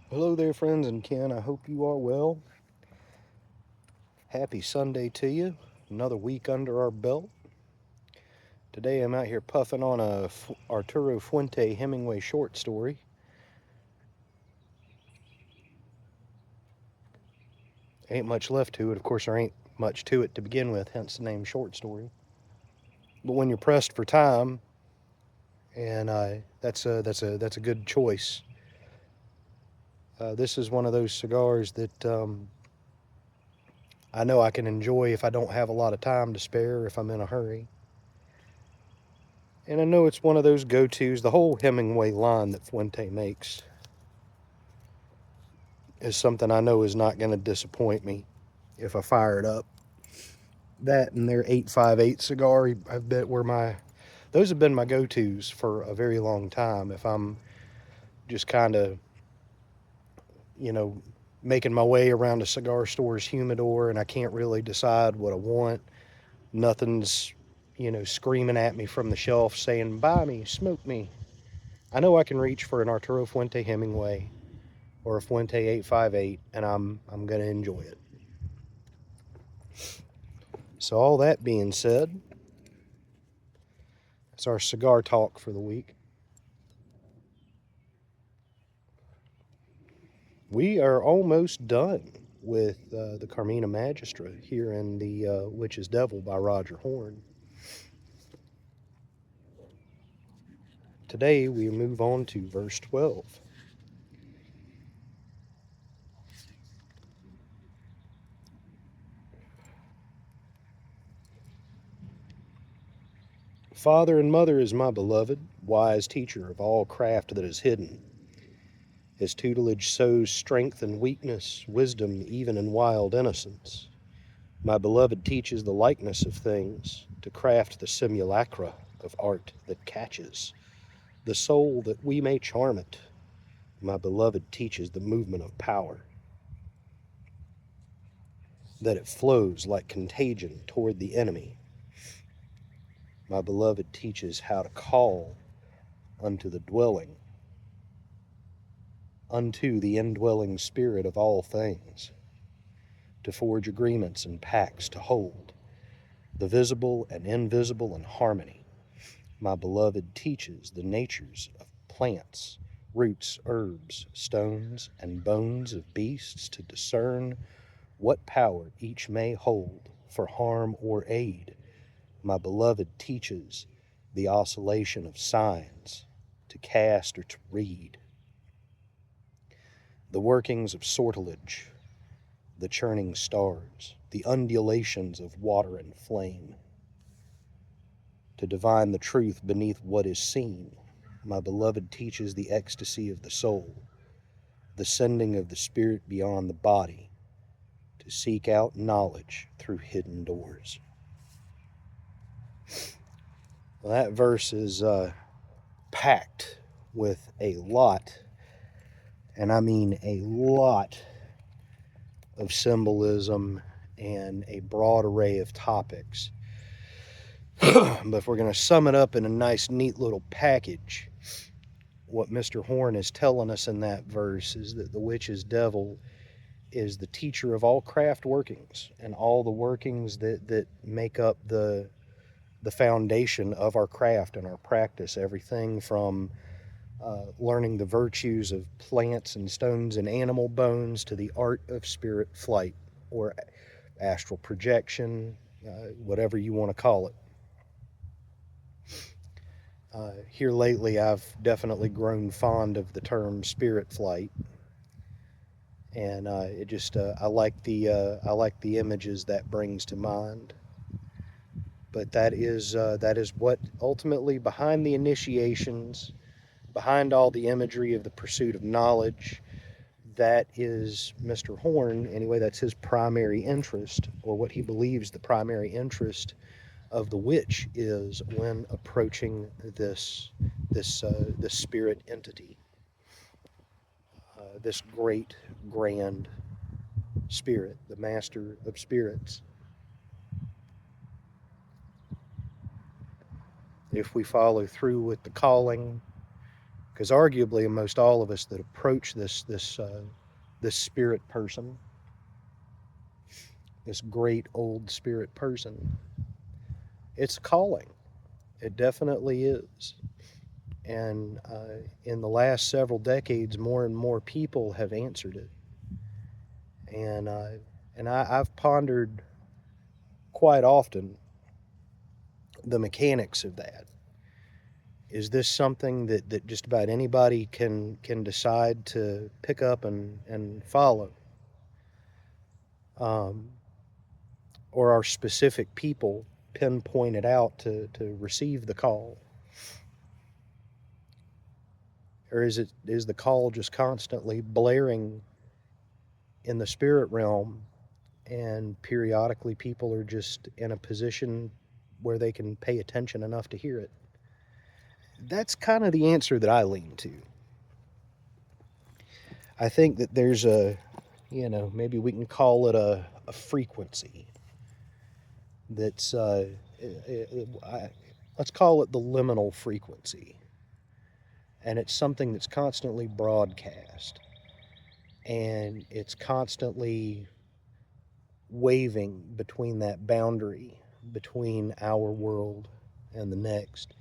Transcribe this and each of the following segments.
Hello there, friends and kin. I hope you are well. Happy Sunday to you. Another week under our belt. Today I'm out here puffing on a Arturo Fuente Hemingway short story. Ain't much left to it. Of course, there ain't much to it to begin with, hence the name short story. But when you're pressed for time, and that's a good choice. This is one of those cigars that I know I can enjoy if I don't have a lot of time to spare, if I'm in a hurry. And I know it's one of those go-tos. The whole Hemingway line that Fuente makes is something I know is not going to disappoint me if I fire it up. That and their 858 cigar, I bet those have been my go-tos for a very long time. If I'm just kind of, you know, making my way around a cigar store's humidor and I can't really decide what I want, nothing's, screaming at me from the shelf saying, buy me, smoke me. I know I can reach for an Arturo Fuente Hemingway or a Fuente 858, and I'm going to enjoy it. So all that being said, that's our cigar talk for the week. We are almost done with the Carmina Magistra here in the Witch's Devil by Roger Horne. Today we move on to verse 12. Father and mother is my beloved, wise teacher of all craft that is hidden. His tutelage sows strength and weakness, wisdom even in wild innocence. My beloved teaches the likeness of things, to craft the simulacra of art that catches the soul that we may charm it. My beloved teaches the movement of power, that it flows like contagion toward the enemy. My beloved teaches how to call unto the dwelling, unto the indwelling spirit of all things, to forge agreements and pacts to hold the visible and invisible in harmony. My beloved teaches the natures of plants, roots, herbs, stones, and bones of beasts to discern what power each may hold for harm or aid. My beloved teaches the oscillation of signs to cast or to read, the workings of sortilege, the churning stars, the undulations of water and flame, to divine the truth beneath what is seen. My beloved teaches the ecstasy of the soul, the sending of the spirit beyond the body, to seek out knowledge through hidden doors. Well, that verse is packed with a lot, and I mean a lot, of symbolism and a broad array of topics. But if we're going to sum it up in a nice, neat little package, what Mr. Horne is telling us in that verse is that the witch's devil is the teacher of all craft workings and all the workings that make up the foundation of our craft and our practice. Everything from learning the virtues of plants and stones and animal bones to the art of spirit flight or astral projection, whatever you want to call it. Here lately, I've definitely grown fond of the term spirit flight, and it just I like the images that brings to mind. But that is what ultimately behind the initiations, behind all the imagery of the pursuit of knowledge, that is Mr. Horne. Anyway, that's his primary interest, or what he believes the primary interest of the witch is when approaching this spirit entity, this great grand spirit, the master of spirits. If we follow through with the calling, Because arguably, most all of us that approach this spirit person, this great old spirit person, it's a calling. It definitely is. And in the last several decades, more and more people have answered it. And I've pondered quite often the mechanics of that. Is this something that just about anybody can decide to pick up and follow? Or are specific people pinpointed out to receive the call? Or is the call just constantly blaring in the spirit realm, and periodically people are just in a position where they can pay attention enough to hear it? That's kind of the answer that I lean to. I think that there's maybe we can call it a frequency that's, let's call it the liminal frequency. And it's something that's constantly broadcast. And it's constantly waving between that boundary between our world and the next.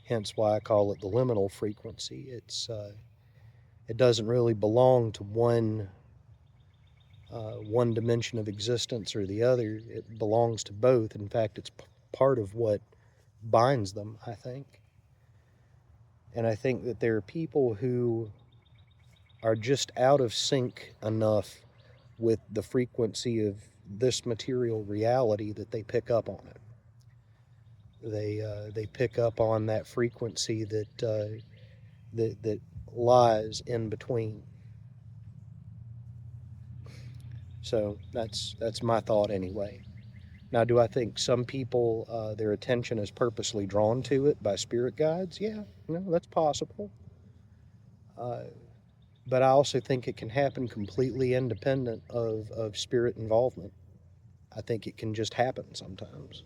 Hence why I call it the liminal frequency. It doesn't really belong to one dimension of existence or the other. It belongs to both. In fact, it's part of what binds them, I think. And I think that there are people who are just out of sync enough with the frequency of this material reality that they pick up on it. They pick up on that frequency that lies in between. So that's my thought anyway. Now, do I think some people, their attention is purposely drawn to it by spirit guides? Yeah, that's possible. But I also think it can happen completely independent of spirit involvement. I think it can just happen sometimes.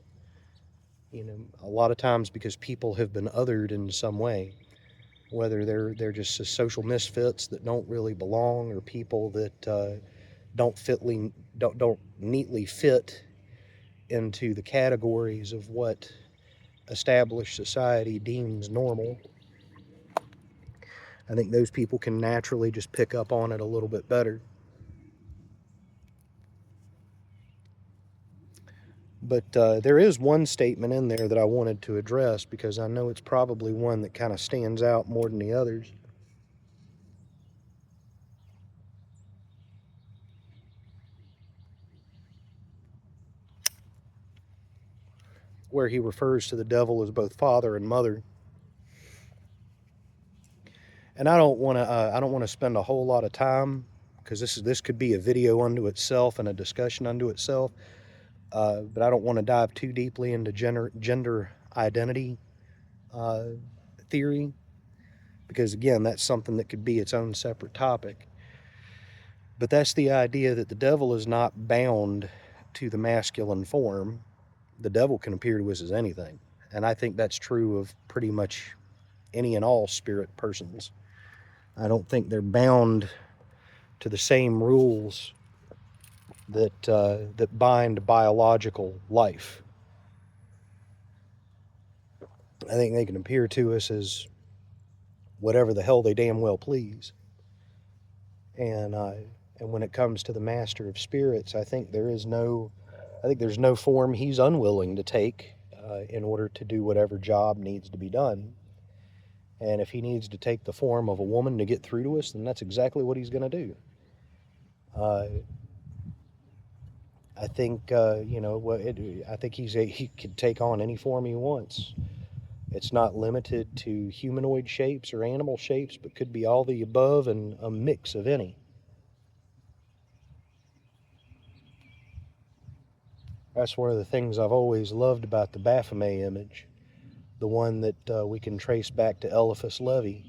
A lot of times because people have been othered in some way, whether they're just social misfits that don't really belong, or people that don't neatly fit into the categories of what established society deems normal. I think those people can naturally just pick up on it a little bit better. But there is one statement in there that I wanted to address, because I know it's probably one that kind of stands out more than the others. Where he refers to the devil as both father and mother. And I don't want to spend a whole lot of time, because this could be a video unto itself and a discussion unto itself. But I don't want to dive too deeply into gender identity theory, because again, that's something that could be its own separate topic. But that's the idea that the devil is not bound to the masculine form. The devil can appear to us as anything. And I think that's true of pretty much any and all spirit persons. I don't think they're bound to the same rules that bind biological life. I think they can appear to us as whatever the hell they damn well please. And when it comes to the master of spirits, I think there's no form he's unwilling to take in order to do whatever job needs to be done. And if he needs to take the form of a woman to get through to us, then that's exactly what he's going to do. I think I think he could take on any form he wants. It's not limited to humanoid shapes or animal shapes, but could be all the above and a mix of any. That's one of the things I've always loved about the Baphomet image, the one that we can trace back to Eliphas Levi,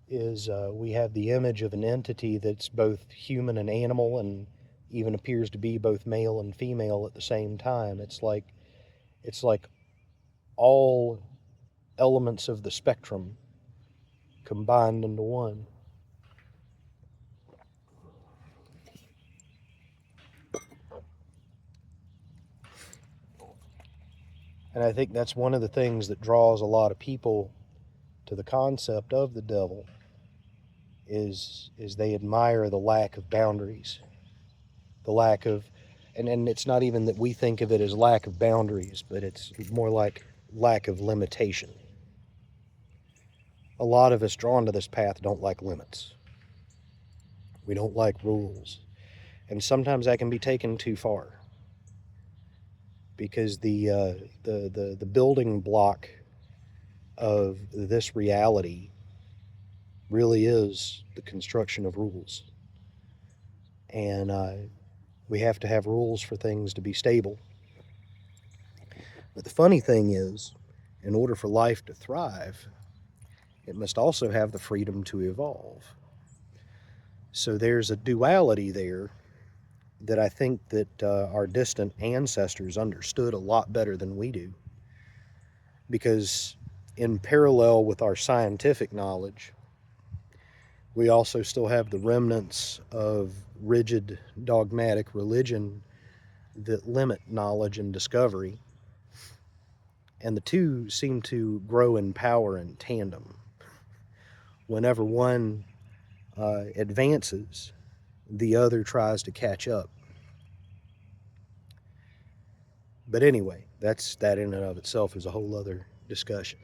is we have the image of an entity that's both human and animal, and even appears to be both male and female at the same time. It's like all elements of the spectrum combined into one. And I think that's one of the things that draws a lot of people to the concept of the devil is they admire the lack of boundaries, the lack of, and it's not even that we think of it as lack of boundaries, but it's more like lack of limitation. A lot of us drawn to this path don't like limits. We don't like rules. And sometimes that can be taken too far, because the building block of this reality really is the construction of rules. And we have to have rules for things to be stable. But the funny thing is, in order for life to thrive, it must also have the freedom to evolve. So there's a duality there that I think that our distant ancestors understood a lot better than we do. Because in parallel with our scientific knowledge, we also still have the remnants of rigid dogmatic religion that limit knowledge and discovery. And the two seem to grow in power in tandem. Whenever one advances, the other tries to catch up. But anyway, that in and of itself is a whole other discussion.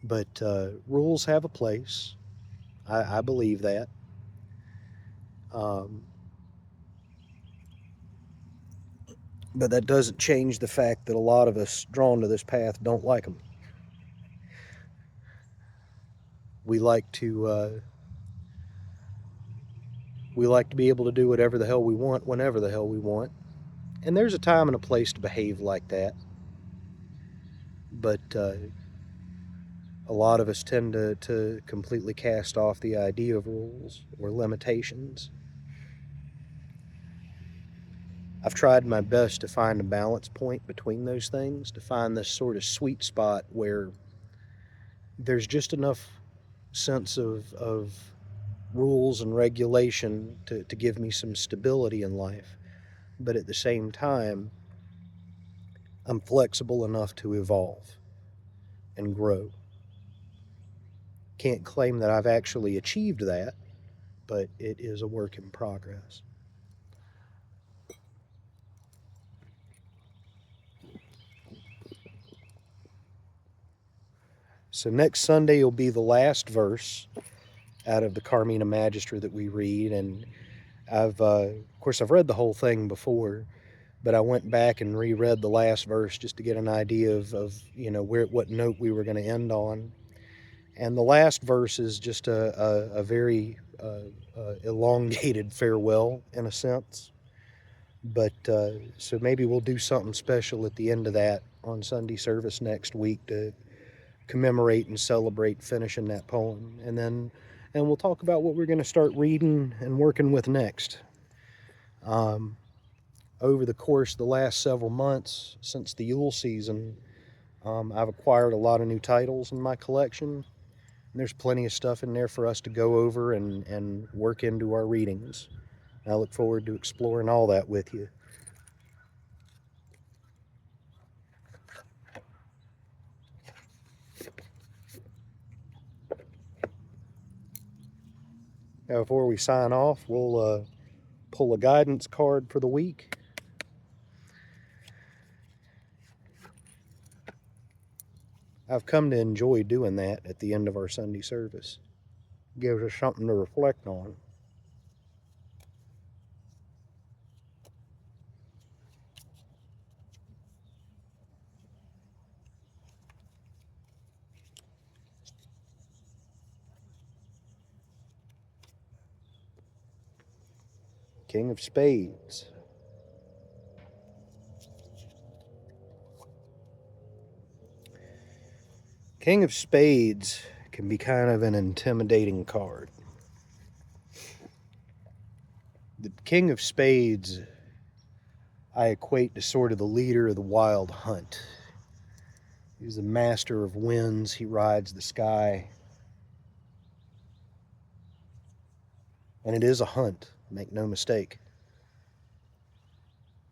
But rules have a place. I believe that. But that doesn't change the fact that a lot of us drawn to this path don't like them. We like to be able to do whatever the hell we want, whenever the hell we want. And there's a time and a place to behave like that. But a lot of us tend to completely cast off the idea of rules or limitations. I've tried my best to find a balance point between those things, to find this sort of sweet spot where there's just enough sense of rules and regulation to give me some stability in life. But at the same time, I'm flexible enough to evolve and grow. Can't claim that I've actually achieved that, but it is a work in progress. So next Sunday will be the last verse out of the Carmina Magistra that we read, and of course, I've read the whole thing before, but I went back and reread the last verse just to get an idea of what note we were going to end on. And the last verse is just a very elongated farewell in a sense. But so maybe we'll do something special at the end of that on Sundee Service next week to commemorate and celebrate finishing that poem. And we'll talk about what we're going to start reading and working with next. Over the course of the last several months since the Yule season, I've acquired a lot of new titles in my collection. There's plenty of stuff in there for us to go over and work into our readings. I look forward to exploring all that with you. Now, before we sign off, we'll pull a guidance card for the week. I've come to enjoy doing that at the end of our Sundee service. It gives us something to reflect on. King of Spades. King of Spades can be kind of an intimidating card. The King of Spades I equate to sort of the leader of the wild hunt. He's the master of winds. He rides the sky. And it is a hunt, make no mistake.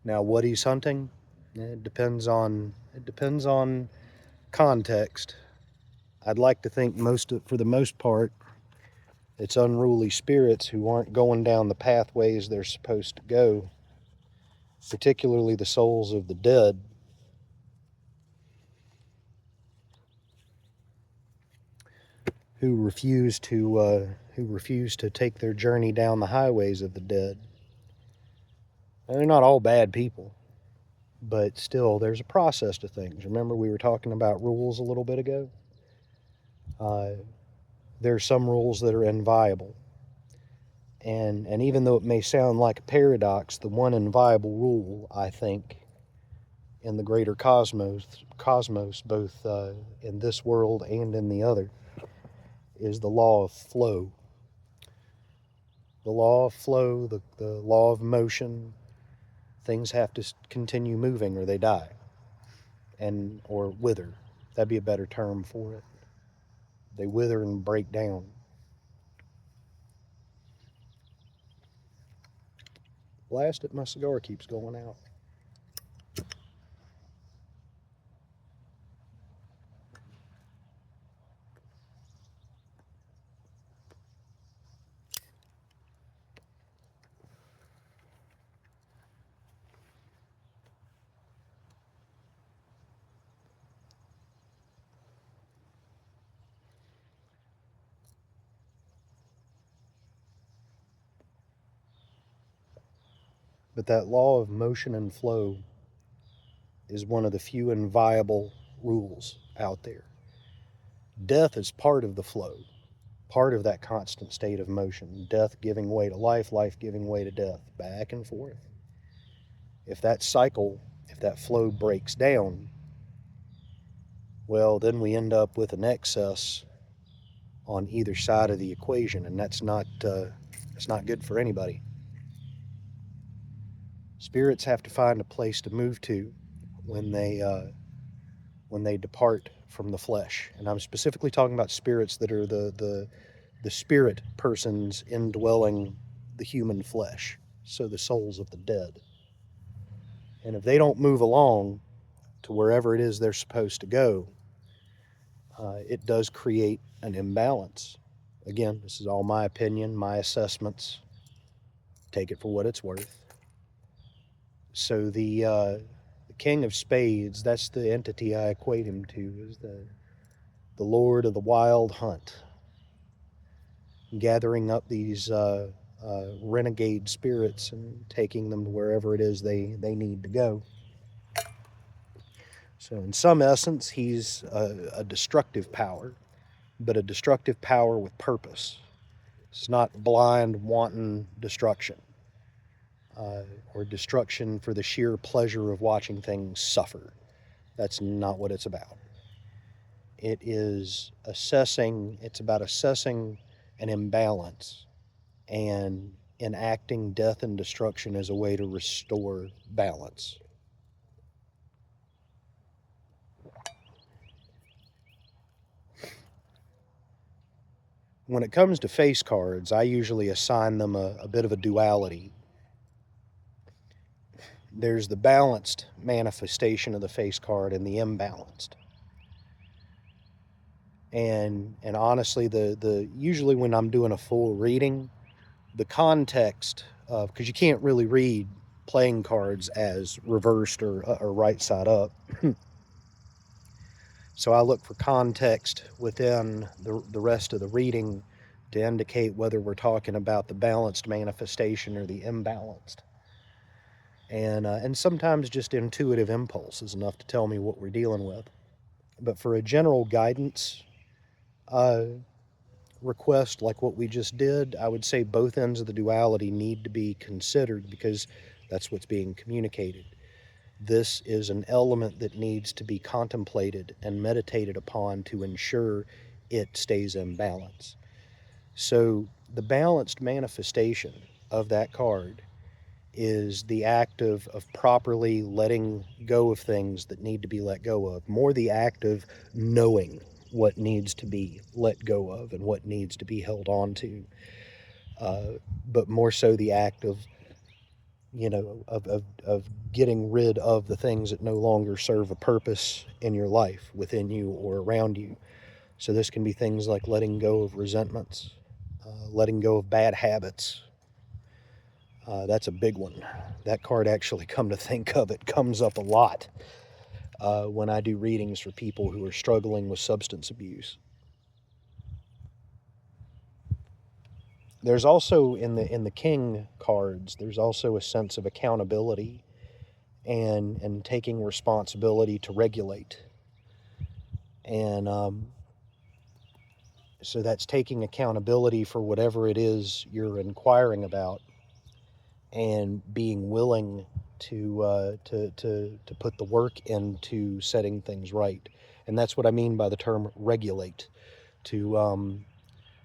Now, what he's hunting, it depends on context. I'd like to think for the most part, it's unruly spirits who aren't going down the pathways they're supposed to go, particularly the souls of the dead, who refuse to take their journey down the highways of the dead. And they're not all bad people, but still, there's a process to things. Remember, we were talking about rules a little bit ago. There are some rules that are inviolable, and even though it may sound like a paradox, the one inviolable rule, I think, in the greater cosmos, both in this world and in the other, is the law of flow. The law of flow, the law of motion. Things have to continue moving or they die, or wither. That'd be a better term for it. They wither and break down. Blast it, my cigar keeps going out. But that law of motion and flow is one of the few inviolable rules out there. Death is part of the flow, part of that constant state of motion. Death giving way to life, life giving way to death, back and forth. If that cycle, if that flow breaks down, well, then we end up with an excess on either side of the equation, and that's not good for anybody. Spirits have to find a place to move to when they depart from the flesh, and I'm specifically talking about spirits that are the spirit persons indwelling the human flesh, so the souls of the dead. And if they don't move along to wherever it is they're supposed to go, it does create an imbalance. Again, this is all my opinion, my assessments. Take it for what it's worth. So the King of Spades, that's the entity I equate him to, is the Lord of the Wild Hunt, gathering up these renegade spirits and taking them to wherever it is they need to go. So in some essence, he's a destructive power, but a destructive power with purpose. It's not blind, wanton destruction, or destruction for the sheer pleasure of watching things suffer. That's not what it's about. It's about assessing an imbalance and enacting death and destruction as a way to restore balance. When it comes to face cards, I usually assign them a bit of a duality. There's the balanced manifestation of the face card and the imbalanced. And honestly, the usually when I'm doing a full reading, the context of, because you can't really read playing cards as reversed or right side up. So I look for context within the rest of the reading to indicate whether we're talking about the balanced manifestation or the imbalanced. And sometimes just intuitive impulse is enough to tell me what we're dealing with. But for a general guidance request like what we just did, I would say both ends of the duality need to be considered, because that's what's being communicated. This is an element that needs to be contemplated and meditated upon to ensure it stays in balance. So the balanced manifestation of that card is the act of properly letting go of things that need to be let go of, more the act of knowing what needs to be let go of and what needs to be held on to. but more so the act of, you know, of getting rid of the things that no longer serve a purpose in your life, within you or around you. So this can be things like letting go of resentments, letting go of bad habits. That's a big one. That card, actually, come to think of it, comes up a lot when I do readings for people who are struggling with substance abuse. There's also, in the King cards, there's also a sense of accountability and taking responsibility to regulate. And so that's taking accountability for whatever it is you're inquiring about, and being willing to put the work into setting things right. And that's what I mean by the term regulate. To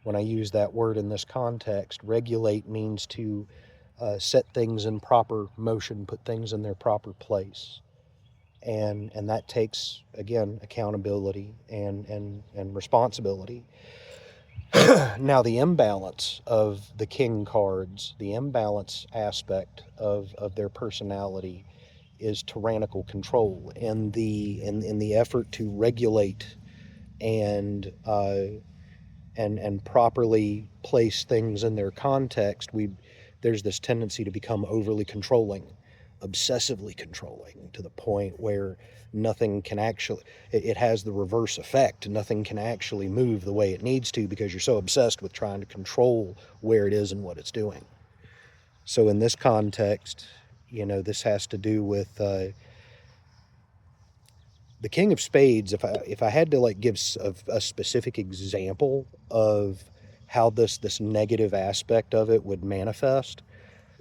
when I use that word in this context, regulate means to set things in proper motion, put things in their proper place. And that takes, again, accountability and responsibility. Now, the imbalance of the King cards, the imbalance aspect of their personality, is tyrannical control. In the effort to regulate and properly place things in their context, there's this tendency to become overly controlling, obsessively controlling, to the point where nothing can actually, it has the reverse effect. Nothing can actually move the way it needs to, because you're so obsessed with trying to control where it is and what it's doing. So in this context, you know, this has to do with the King of Spades. If I had to like give a specific example of how this negative aspect of it would manifest,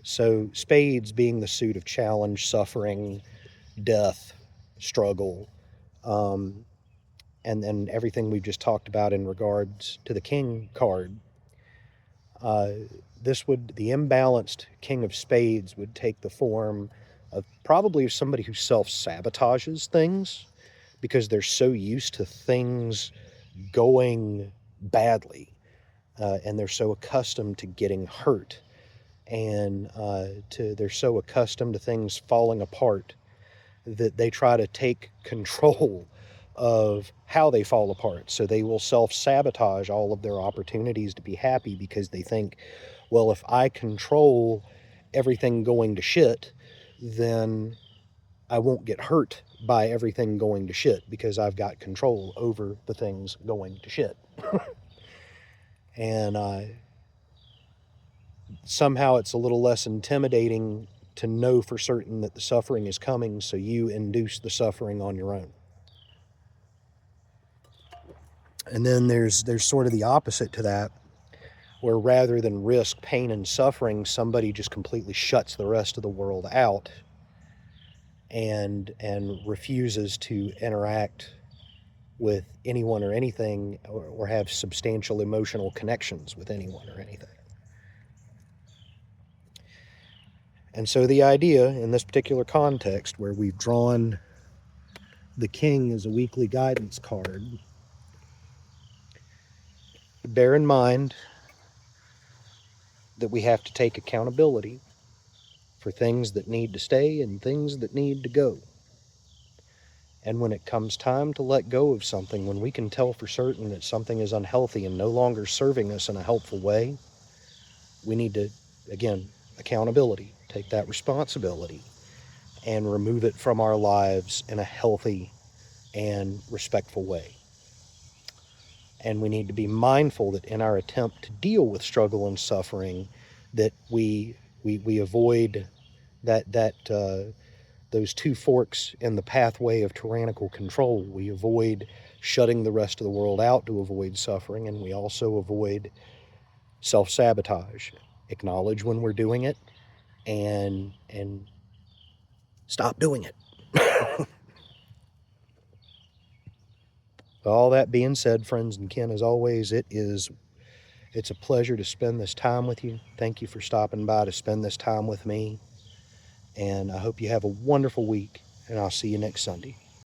so Spades being the suit of challenge, suffering, death, struggle, and then everything we've just talked about in regards to the King card, the imbalanced King of Spades would take the form of probably somebody who self-sabotages things, because they're so used to things going badly, and they're so accustomed to getting hurt, and they're so accustomed to things falling apart, that they try to take control of how they fall apart. So they will self-sabotage all of their opportunities to be happy, because they think, well, if I control everything going to shit, then I won't get hurt by everything going to shit, because I've got control over the things going to shit. And somehow it's a little less intimidating to know for certain that the suffering is coming, so you induce the suffering on your own. And then there's sort of the opposite to that, where rather than risk pain and suffering, somebody just completely shuts the rest of the world out and refuses to interact with anyone or anything, or have substantial emotional connections with anyone or anything. And so the idea in this particular context, where we've drawn the King as a weekly guidance card, bear in mind that we have to take accountability for things that need to stay and things that need to go. And when it comes time to let go of something, when we can tell for certain that something is unhealthy and no longer serving us in a helpful way, we need to, again, accountability, take that responsibility and remove it from our lives in a healthy and respectful way. And we need to be mindful that in our attempt to deal with struggle and suffering, that we avoid those two forks in the pathway of tyrannical control. We avoid shutting the rest of the world out to avoid suffering, and we also avoid self-sabotage. Acknowledge when we're doing it, and stop doing it. All that being said, friends and kin, as always, it's a pleasure to spend this time with you. Thank you for stopping by to spend this time with me. And I hope you have a wonderful week, and I'll see you next Sunday.